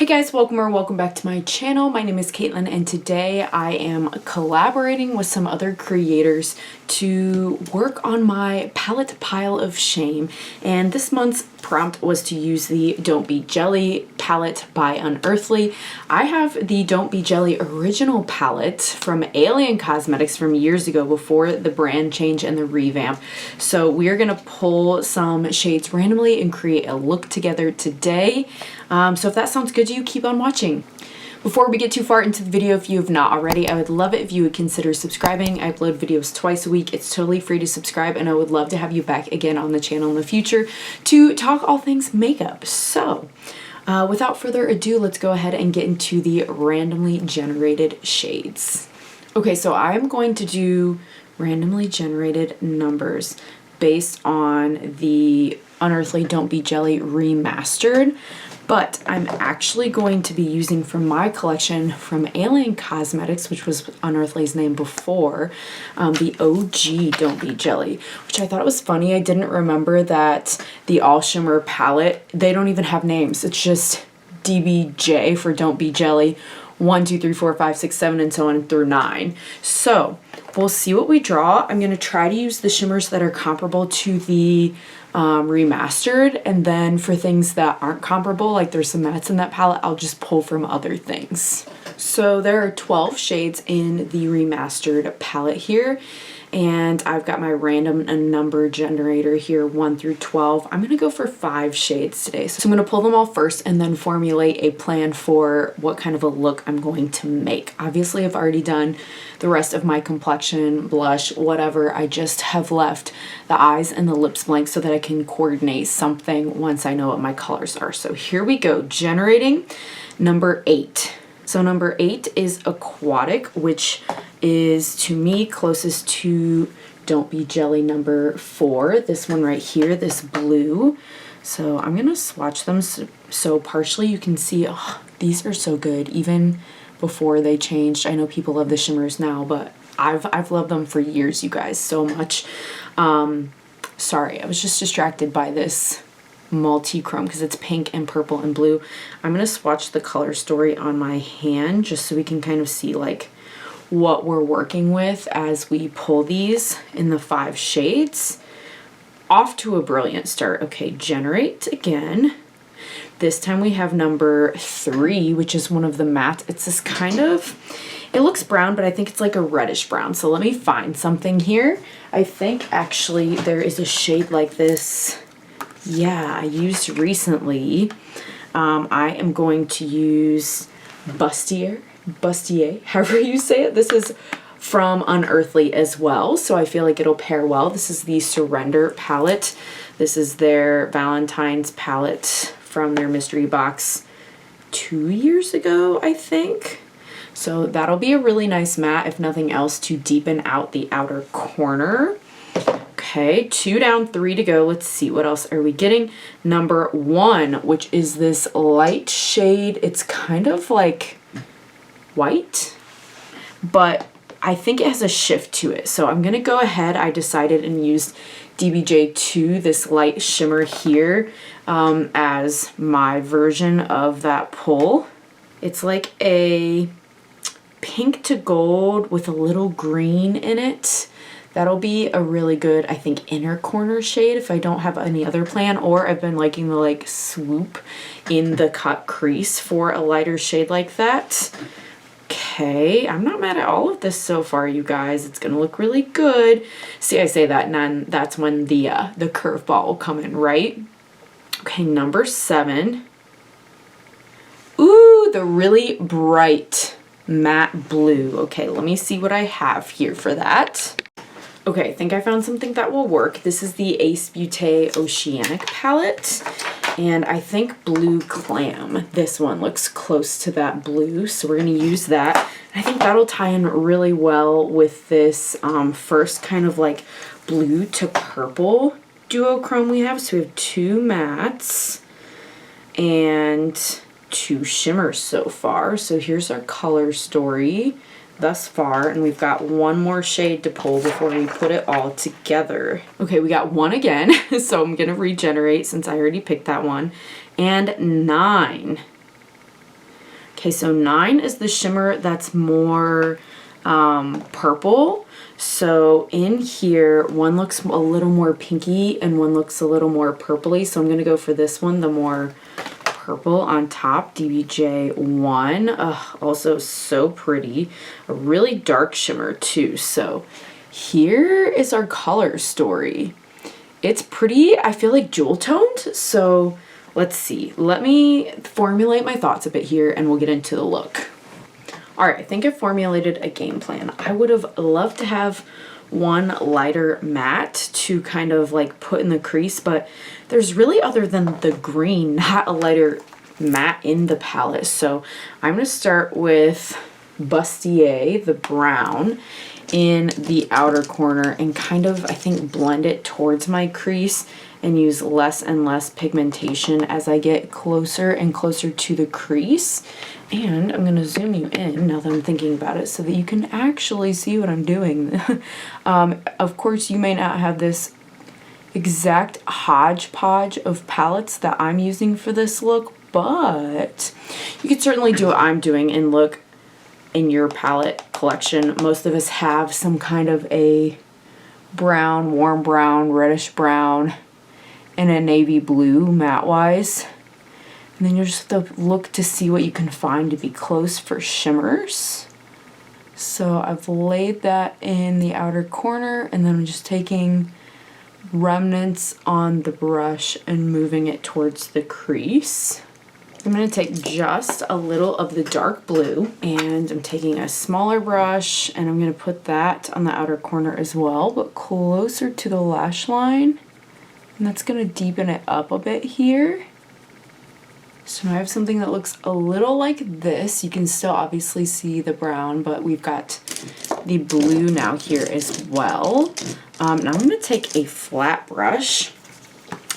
Hey guys, welcome back to my channel. My name is Kaitlyn and today I am collaborating with some other creators to work on my palette pile of shame. And this month's prompt was to use the Don't Be Jelly palette by Unearthly. I have the Don't Be Jelly original palette from Alien Cosmetics from years ago before the brand change and the revamp. So we are going to pull some shades randomly and create a look together today. So if that sounds good to you, keep on watching. Before we get too far into the video, if you have not already, I would love it if you would consider subscribing. I upload videos twice a week. It's totally free to subscribe, and I would love to have you back again on the channel in the future to talk all things makeup. So without further ado, let's go ahead and get into the randomly generated shades. Okay, so I'm going to do randomly generated numbers based on the Unearthly Don't Be Jelly Remastered. But I'm actually going to be using from my collection from Alien Cosmetics, which was Unearthly's name before, the OG Don't Be Jelly, which I thought it was funny. I didn't remember that the All Shimmer palette, they don't even have names. It's just DBJ for Don't Be Jelly, 1, 2, 3, 4, 5, 6, 7, and so on through 9. So we'll see what we draw. I'm going to try to use the shimmers that are comparable to the remastered, and then for things that aren't comparable, like there's some mattes in that palette, I'll just pull from other things. So there are 12 shades in the remastered palette here, and I've got my random number generator here, 1 through 12. I'm gonna go for 5 shades today. So I'm gonna pull them all first and then formulate a plan for what kind of a look I'm going to make. Obviously, I've already done the rest of my complexion, blush, whatever. I just have left the eyes and the lips blank so that I can coordinate something once I know what my colors are. So here we go, generating number 8. So number 8 is Aquatic, which is to me closest to Don't Be Jelly number 4. This one right here, this blue. So I'm gonna swatch them so partially you can see, oh, these are so good even before they changed. I know people love the shimmers now, but I've loved them for years, you guys, so much. Sorry, I was just distracted by this multi-chrome because it's pink and purple and blue. I'm gonna swatch the color story on my hand just so we can kind of see like what we're working with as we pull these in the 5 shades. Off to a brilliant start. Okay, generate again. This time we have number 3, which is one of the mattes. It's this kind of, it looks brown, but I think it's like a reddish brown. So let me find something here. I think actually there is a shade like this. Yeah, I used recently. I am going to use Bustier, however you say it. This is from Unearthly as well, so I feel like it'll pair well. This is the Surrender palette. This is their Valentine's palette from their mystery box 2 years ago, I think. So that'll be a really nice matte, if nothing else, to deepen out the outer corner. Okay, 2 down, 3 to go. Let's see, what else are we getting? Number 1, which is this light shade. It's kind of like white, but I think it has a shift to it. So I'm gonna go ahead. I decided and used DBJ2, this light shimmer here, as my version of that pull. It's like a pink to gold with a little green in it. That'll be a really good, I think, inner corner shade if I don't have any other plan, or I've been liking the like swoop in the cut crease for a lighter shade like that. Okay, I'm not mad at all of this so far, you guys. It's gonna look really good. See, I say that and then that's when the curveball will come in, right? Okay, number 7. Ooh, the really bright matte blue. Okay, let me see what I have here for that. Okay, I think I found something that will work. This is the Ace Beauté Oceanic palette, and I think Blue Clam. This one looks close to that blue, so we're gonna use that. I think that'll tie in really well with this first kind of like blue to purple duochrome we have. So we have 2 mattes and 2 shimmers so far. So here's our color story thus far, and we've got 1 more shade to pull before we put it all together. Okay, we got 1 again, so I'm gonna regenerate since I already picked that one, and 9. Okay, so 9 is the shimmer that's more purple. So in here, one looks a little more pinky and one looks a little more purpley. So I'm going to go for this one, the more purple on top, DBJ1. Also so pretty. A really dark shimmer too. So here is our color story. It's pretty, I feel like, jewel toned. So let's see. Let me formulate my thoughts a bit here and we'll get into the look. All right, I think I formulated a game plan. I would have loved to have one lighter matte to kind of like put in the crease, but there's really, other than the green, not a lighter matte in the palette. So I'm gonna start with Bustier, the brown, in the outer corner and kind of, I think, blend it towards my crease and use less and less pigmentation as I get closer and closer to the crease. And I'm gonna zoom you in now that I'm thinking about it so that you can actually see what I'm doing. Of course, you may not have this exact hodgepodge of palettes that I'm using for this look, but you could certainly do what I'm doing and look in your palette collection. Most of us have some kind of a brown, warm brown, reddish brown, and a navy blue matte wise. And then you just have to look to see what you can find to be close for shimmers. So I've laid that in the outer corner and then I'm just taking remnants on the brush and moving it towards the crease. I'm going to take just a little of the dark blue and I'm taking a smaller brush and I'm going to put that on the outer corner as well, but closer to the lash line. And that's going to deepen it up a bit here. So now I have something that looks a little like this. You can still obviously see the brown, but we've got the blue now here as well. Now I'm going to take a flat brush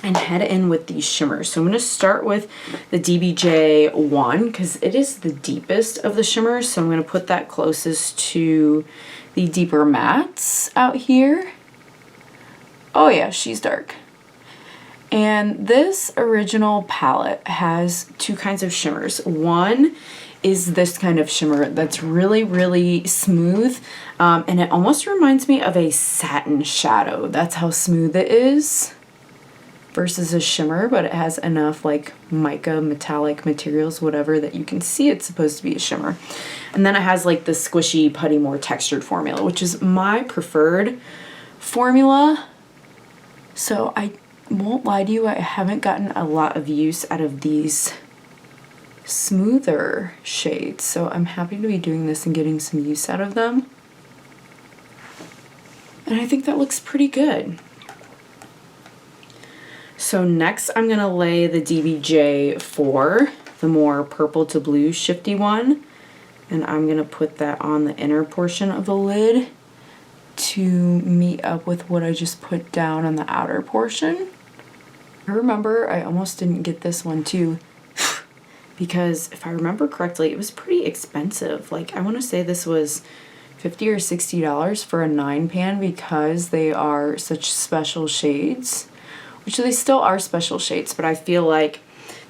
and head in with these shimmers. So I'm going to start with the DBJ1 because it is the deepest of the shimmers. So I'm going to put that closest to the deeper mattes out here. Oh yeah, she's dark. And this original palette has two kinds of shimmers. One is this kind of shimmer that's really, really smooth. And it almost reminds me of a satin shadow. That's how smooth it is. Versus a shimmer, but it has enough like mica metallic materials, whatever, that you can see it's supposed to be a shimmer. And then it has like the squishy, putty, more textured formula, which is my preferred formula. So I won't lie to you, I haven't gotten a lot of use out of these smoother shades. So I'm happy to be doing this and getting some use out of them. And I think that looks pretty good. So next I'm going to lay the DBJ4, the more purple to blue shifty one, and I'm going to put that on the inner portion of the lid to meet up with what I just put down on the outer portion. I remember I almost didn't get this one too because if I remember correctly, it was pretty expensive. Like I want to say this was $50 or $60 for a 9-pan because they are such special shades. Which they still are special shades, but I feel like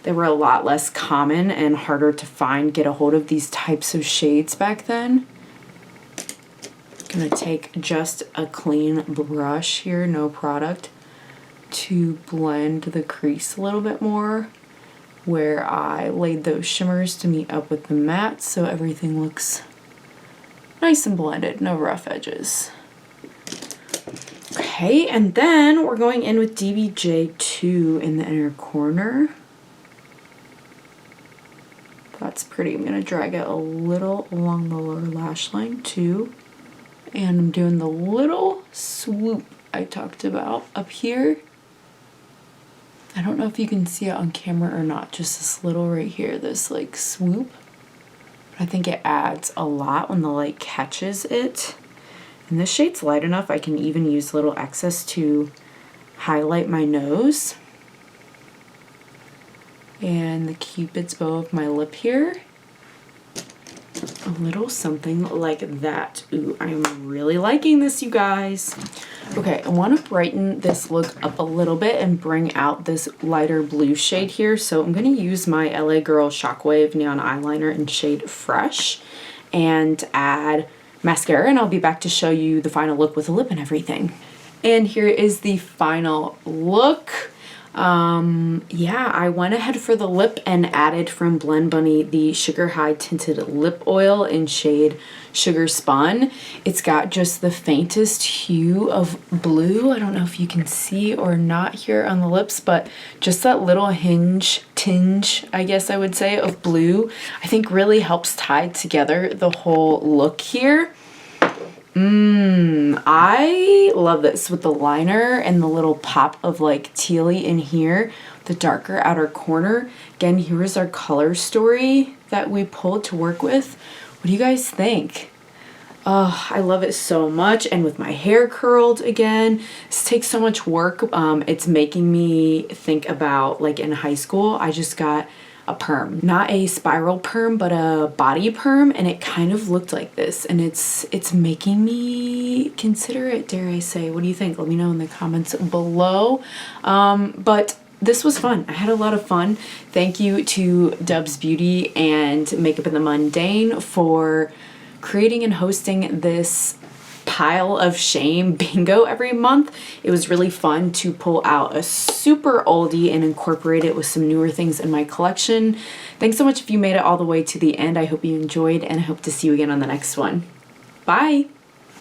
they were a lot less common and harder to find, get a hold of these types of shades back then. I'm gonna take just a clean brush here, no product, to blend the crease a little bit more where I laid those shimmers to meet up with the matte so everything looks nice and blended, no rough edges. Okay, and then we're going in with DBJ2 in the inner corner. That's pretty. I'm going to drag it a little along the lower lash line too. And I'm doing the little swoop I talked about up here. I don't know if you can see it on camera or not, just this little right here, this like swoop. But I think it adds a lot when the light catches it. And this shade's light enough, I can even use a little excess to highlight my nose. And the cupid's bow of my lip here. a little something like that. Ooh, I'm really liking this, you guys. Okay, I want to brighten this look up a little bit and bring out this lighter blue shade here. So I'm going to use my LA Girl Shockwave Neon Eyeliner in shade Fresh and add mascara, and I'll be back to show you the final look with the lip and everything. And here is the final look. Yeah, I went ahead for the lip and added from Blend Bunny the Sugar High Tinted Lip Oil in shade Sugar Spun. It's got just the faintest hue of blue. I don't know if you can see or not here on the lips, but just that little tinge, I guess I would say, of blue, I think really helps tie together the whole look here. I love this with the liner and the little pop of like tealy in here, the darker outer corner. Again, here is our color story that we pulled to work with. What do you guys think? Oh, I love it so much. And with my hair curled again, this takes so much work. It's making me think about like in high school, I just got a perm, not a spiral perm, but a body perm, and it kind of looked like this, and it's making me consider it, dare I say. What do you think? Let me know in the comments below. But this was fun. I had a lot of fun. Thank you to Dubs Beauty and Makeup in the Mundane for creating and hosting this pile of shame bingo every month. It was really fun to pull out a super oldie and incorporate it with some newer things in my collection. Thanks so much if you made it all the way to the end. I hope you enjoyed, and I hope to see you again on the next one. Bye!